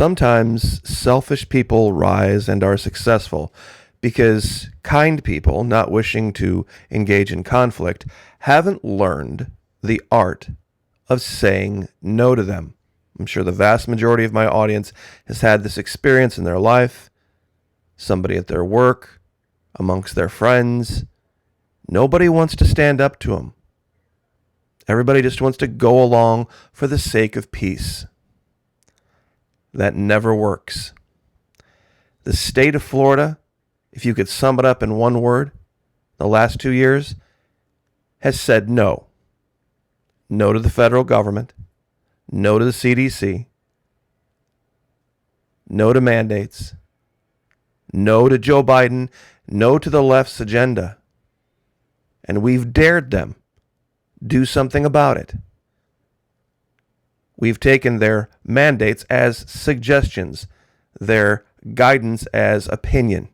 Sometimes selfish people rise and are successful because kind people, not wishing to engage in conflict, haven't learned the art of saying no to them. I'm sure the vast majority of my audience has had this experience in their life. Somebody at their work, amongst their friends. Nobody wants to stand up to them. Everybody just wants to go along for the sake of peace. That never works. The state of Florida, if you could sum it up in one word, the last 2 years, has said no. No to the federal government. No to the CDC. No to mandates. No to Joe Biden. No to the left's agenda. And we've dared them do something about it. We've taken their mandates as suggestions, their guidance as opinion.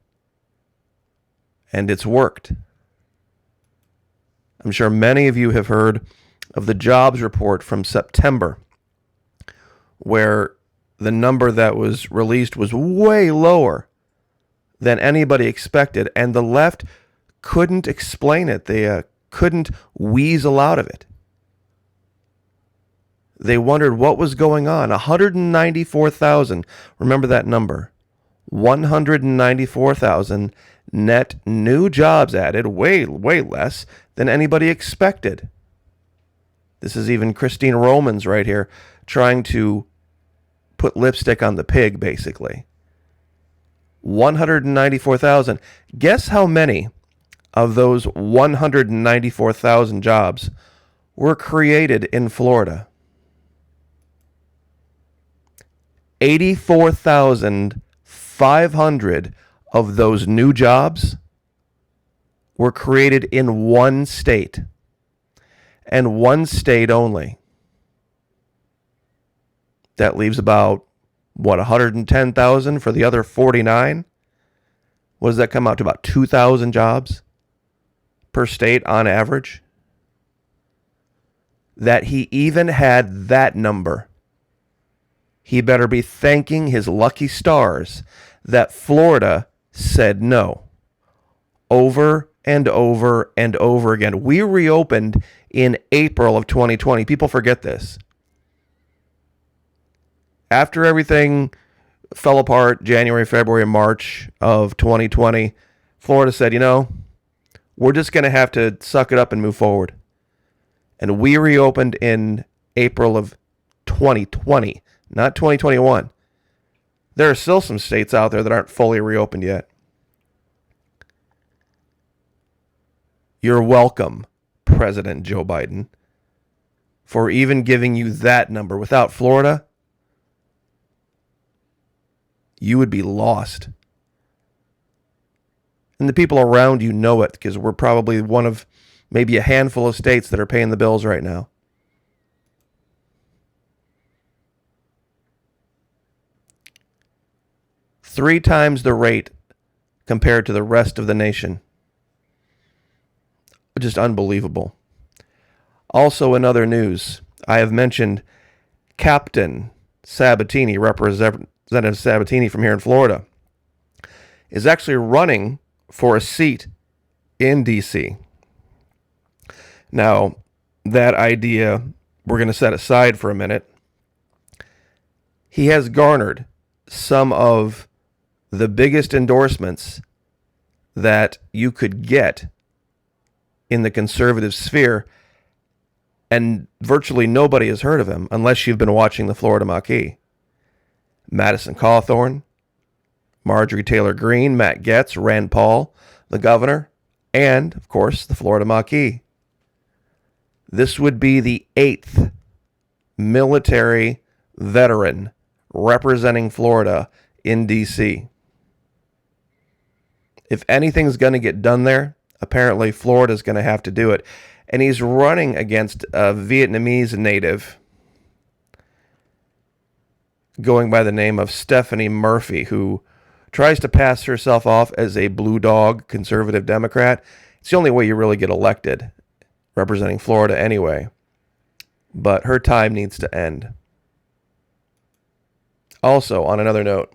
And it's worked. I'm sure many of you have heard of the jobs report from September, where the number that was released was way lower than anybody expected, and the left couldn't explain it. They couldn't weasel out of it. They wondered what was going on. 194,000. Remember that number. 194,000 net new jobs added, way less than anybody expected. This is even Christine Romans right here trying to put lipstick on the pig, basically. 194,000. Guess how many of those 194,000 jobs were created in Florida? 84,500 of those new jobs were created in one state, and one state only. That leaves about, 110,000 for the other 49? What does that come out to? About 2,000 jobs per state on average? That he even had that number. He better be thanking his lucky stars that Florida said no. Over and over and over again. We reopened in April of 2020. People forget this. After everything fell apart, January, February, and March of 2020, Florida said, we're just going to have to suck it up and move forward. And we reopened in April of 2020. Not 2021. There are still some states out there that aren't fully reopened yet. You're welcome, President Joe Biden, for even giving you that number. Without Florida, you would be lost. And the people around you know it, because we're probably one of maybe a handful of states that are paying the bills right now. Three times the rate compared to the rest of the nation. Just unbelievable. Also in other news, I have mentioned Captain Sabatini, Representative Sabatini from here in Florida, is actually running for a seat in D.C. Now, that idea we're going to set aside for a minute. He has garnered some of the biggest endorsements that you could get in the conservative sphere, and virtually nobody has heard of him unless you've been watching the Florida Maquis. Madison Cawthorn, Marjorie Taylor Greene, Matt Gaetz, Rand Paul, the governor, and, of course, the Florida Maquis. This would be the 8th military veteran representing Florida in D.C. If anything's going to get done there, apparently Florida's going to have to do it. And he's running against a Vietnamese native going by the name of Stephanie Murphy, who tries to pass herself off as a blue dog conservative Democrat. It's the only way you really get elected, representing Florida anyway. But her time needs to end. Also, on another note,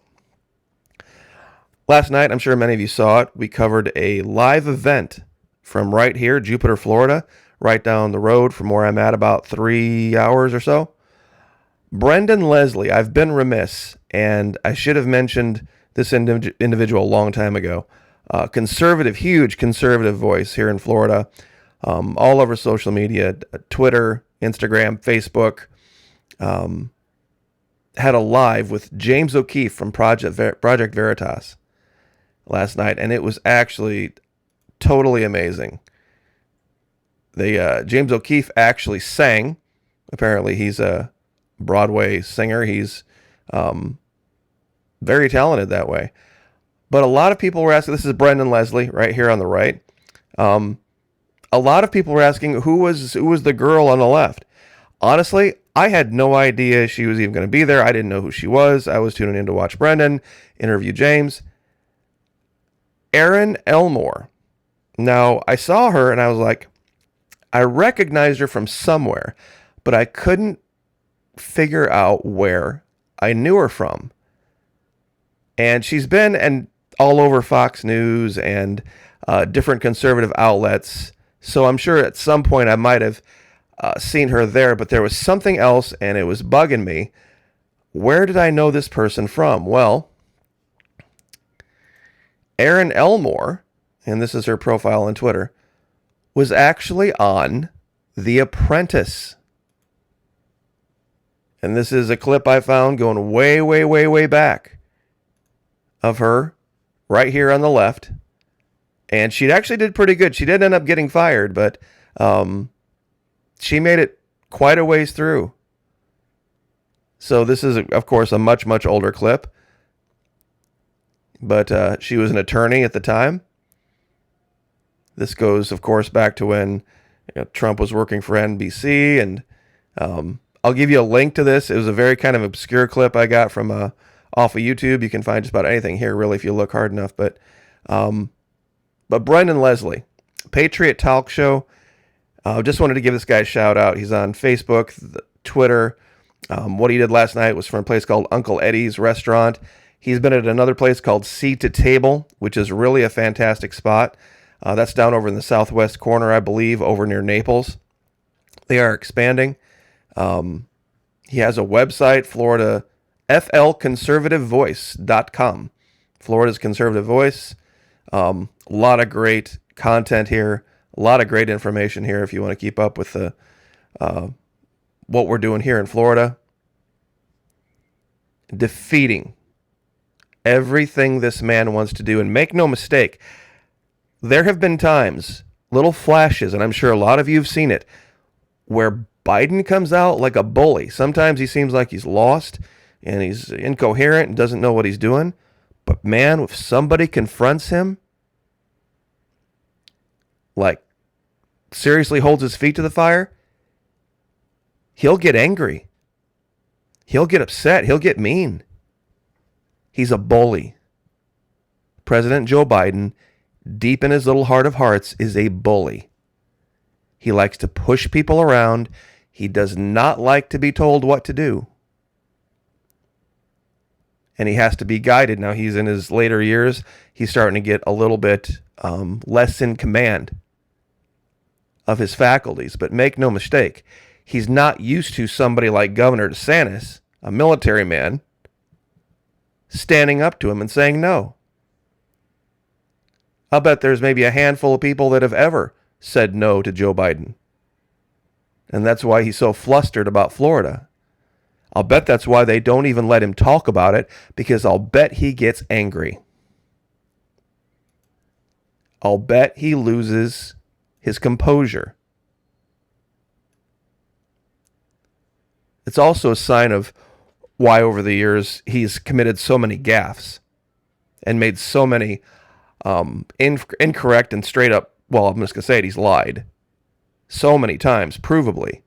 last night, I'm sure many of you saw it, we covered a live event from right here, Jupiter, Florida, right down the road from where I'm at, about 3 hours or so. Brendan Leslie, I've been remiss, and I should have mentioned this individual a long time ago. Conservative, huge conservative voice here in Florida, all over social media, Twitter, Instagram, Facebook. Had a live with James O'Keefe from Project Veritas last night, and it was actually totally amazing. James O'Keefe actually sang. Apparently, he's a Broadway singer. He's very talented that way. But a lot of people were asking, this is Brendan Leslie right here on the right. A lot of people were asking who was the girl on the left. Honestly, I had no idea she was even going to be there. I didn't know who she was. I was tuning in to watch Brendan interview James. ERIN ELMORE. Now, I saw her and I was like, I recognized her from somewhere, but I couldn't figure out where I knew her from. And she's been all over Fox News and different conservative outlets. So I'm sure at some point I might have seen her there, but there was something else and it was bugging me. Where did I know this person from? Well, ERIN ELMORE, and this is her profile on Twitter, was actually on The Apprentice. And this is a clip I found going way, way, way, way back of her right here on the left. And she actually did pretty good. She did end up getting fired, but she made it quite a ways through. So this is, of course, a much, much older clip. But she was an attorney at the time. This goes, of course, back to when Trump was working for NBC. And I'll give you a link to this. It was a very kind of obscure clip I got from off of YouTube. You can find just about anything here, really, if you look hard enough. But Brendan Leslie, Patriot Talk Show. Just wanted to give this guy a shout out. He's on Facebook, Twitter. What he did last night was from a place called Uncle Eddie's Restaurant. He's been at another place called Seat to Table, which is really a fantastic spot. That's down over in the southwest corner, I believe, over near Naples. They are expanding. He has a website, Florida, flconservativevoice.com. Florida's Conservative Voice. A lot of great content here. A lot of great information here if you want to keep up with what we're doing here in Florida. Defeating everything this man wants to do. And make no mistake, there have been times, little flashes, and I'm sure a lot of you have seen it, where Biden comes out like a bully. Sometimes he seems like he's lost and he's incoherent and doesn't know what he's doing. But man, if somebody confronts him, like seriously holds his feet to the fire, he'll get angry. He'll get upset. He'll get mean. He's a bully. President Joe Biden, deep in his little heart of hearts, is a bully. He likes to push people around. He does not like to be told what to do. And he has to be guided. Now, he's in his later years. He's starting to get a little bit less in command of his faculties. But make no mistake, he's not used to somebody like Governor DeSantis, a military man, standing up to him and saying no. I'll bet there's maybe a handful of people that have ever said no to Joe Biden. And that's why he's so flustered about Florida. I'll bet that's why they don't even let him talk about it, because I'll bet he gets angry. I'll bet he loses his composure. It's also a sign of why over the years he's committed so many gaffes and made so many incorrect and straight up, well, I'm just going to say it, he's lied so many times, provably,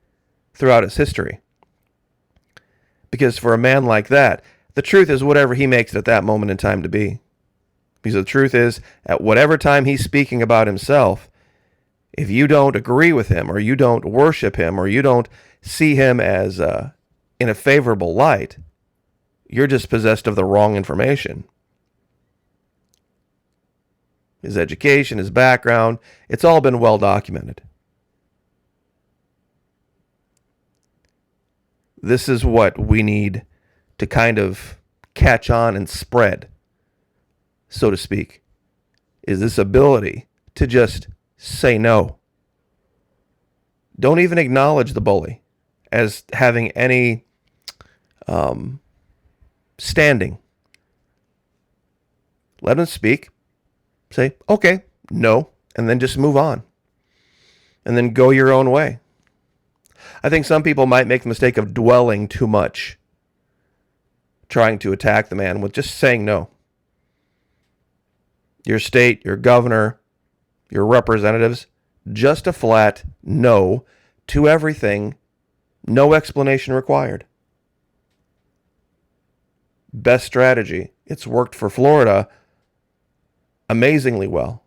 throughout his history. Because for a man like that, the truth is whatever he makes it at that moment in time to be. Because the truth is, at whatever time he's speaking about himself, if you don't agree with him, or you don't worship him, or you don't see him as in a favorable light, You're just possessed of the wrong information. His education, his background, it's all been well documented. This is what we need to kind of catch on and spread, so to speak, is this ability to just say no. Don't even acknowledge the bully as having any standing. Let him speak. Say, okay, no, and then just move on. And then go your own way. I think some people might make the mistake of dwelling too much, trying to attack the man with just saying no. Your state, your governor, your representatives, just a flat no to everything, no explanation required. Best strategy. It's worked for Florida amazingly well.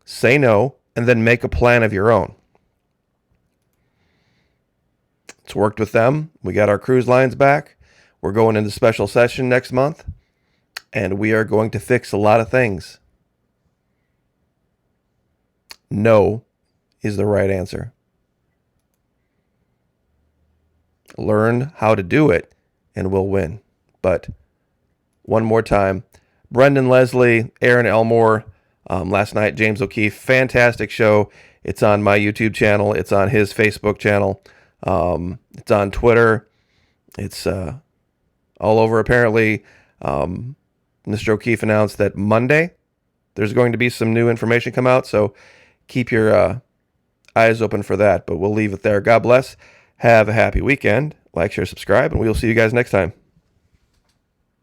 Say no and then make a plan of your own. It's worked with them. We got our cruise lines back. We're going into special session next month, and we are going to fix a lot of things. No is the right answer. Learn how to do it, and we'll win. But one more time, Brendan Leslie, ERIN Elmore, last night, James O'Keefe, fantastic show. It's on my YouTube channel. It's on his Facebook channel. It's on Twitter. It's all over. Apparently, Mr. O'Keefe announced that Monday there's going to be some new information come out. So keep your eyes open for that. But we'll leave it there. God bless. Have a happy weekend. Like, share, subscribe, and we'll see you guys next time.